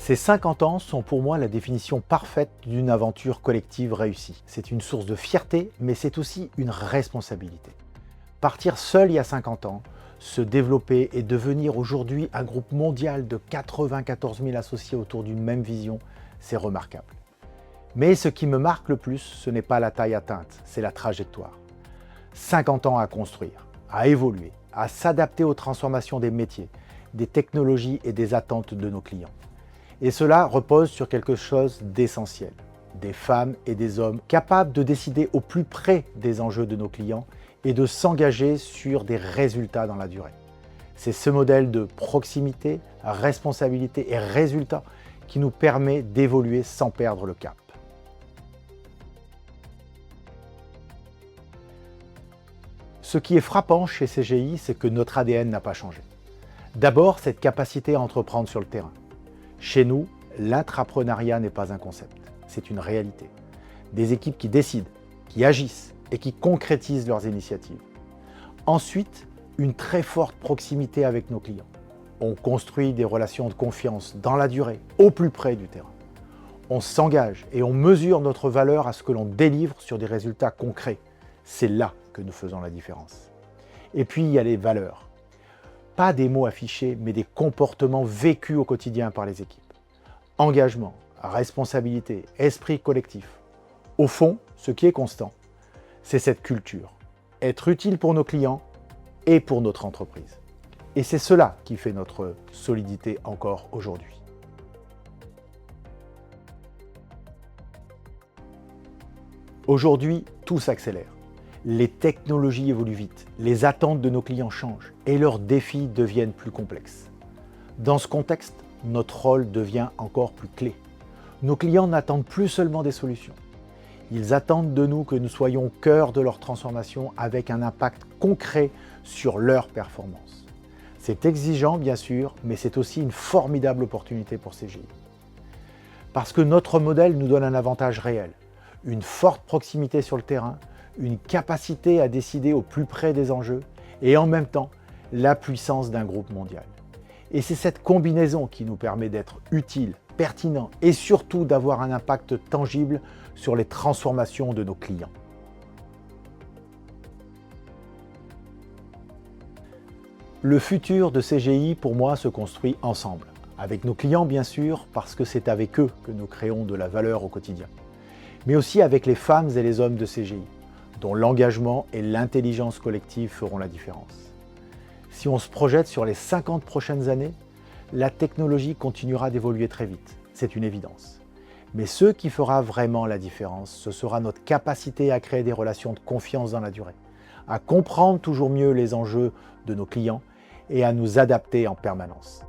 Ces 50 ans sont pour moi la définition parfaite d'une aventure collective réussie. C'est une source de fierté, mais c'est aussi une responsabilité. Partir seul il y a 50 ans, se développer et devenir aujourd'hui un groupe mondial de 94 000 associés autour d'une même vision, c'est remarquable. Mais ce qui me marque le plus, ce n'est pas la taille atteinte, c'est la trajectoire. 50 ans à construire, à évoluer, à s'adapter aux transformations des métiers, des technologies et des attentes de nos clients. Et cela repose sur quelque chose d'essentiel, des femmes et des hommes capables de décider au plus près des enjeux de nos clients et de s'engager sur des résultats dans la durée. C'est ce modèle de proximité, responsabilité et résultat qui nous permet d'évoluer sans perdre le cap. Ce qui est frappant chez CGI, c'est que notre ADN n'a pas changé. D'abord, cette capacité à entreprendre sur le terrain. Chez nous, l'intrapreneuriat n'est pas un concept, c'est une réalité. Des équipes qui décident, qui agissent et qui concrétisent leurs initiatives. Ensuite, une très forte proximité avec nos clients. On construit des relations de confiance dans la durée, au plus près du terrain. On s'engage et on mesure notre valeur à ce que l'on délivre sur des résultats concrets. C'est là que nous faisons la différence. Et puis, il y a les valeurs. Pas des mots affichés, mais des comportements vécus au quotidien par les équipes. Engagement, responsabilité, esprit collectif. Au fond, ce qui est constant, c'est cette culture. Être utile pour nos clients et pour notre entreprise. Et c'est cela qui fait notre solidité encore aujourd'hui. Aujourd'hui, tout s'accélère. Les technologies évoluent vite, les attentes de nos clients changent et leurs défis deviennent plus complexes. Dans ce contexte, notre rôle devient encore plus clé. Nos clients n'attendent plus seulement des solutions. Ils attendent de nous que nous soyons au cœur de leur transformation avec un impact concret sur leur performance. C'est exigeant bien sûr, mais c'est aussi une formidable opportunité pour CGI. Parce que notre modèle nous donne un avantage réel, une forte proximité sur le terrain, une capacité à décider au plus près des enjeux et en même temps la puissance d'un groupe mondial. Et c'est cette combinaison qui nous permet d'être utile, pertinent et surtout d'avoir un impact tangible sur les transformations de nos clients. Le futur de CGI pour moi se construit ensemble, avec nos clients bien sûr parce que c'est avec eux que nous créons de la valeur au quotidien, mais aussi avec les femmes et les hommes de CGI, dont l'engagement et l'intelligence collective feront la différence. Si on se projette sur les 50 prochaines années, la technologie continuera d'évoluer très vite, c'est une évidence. Mais ce qui fera vraiment la différence, ce sera notre capacité à créer des relations de confiance dans la durée, à comprendre toujours mieux les enjeux de nos clients et à nous adapter en permanence.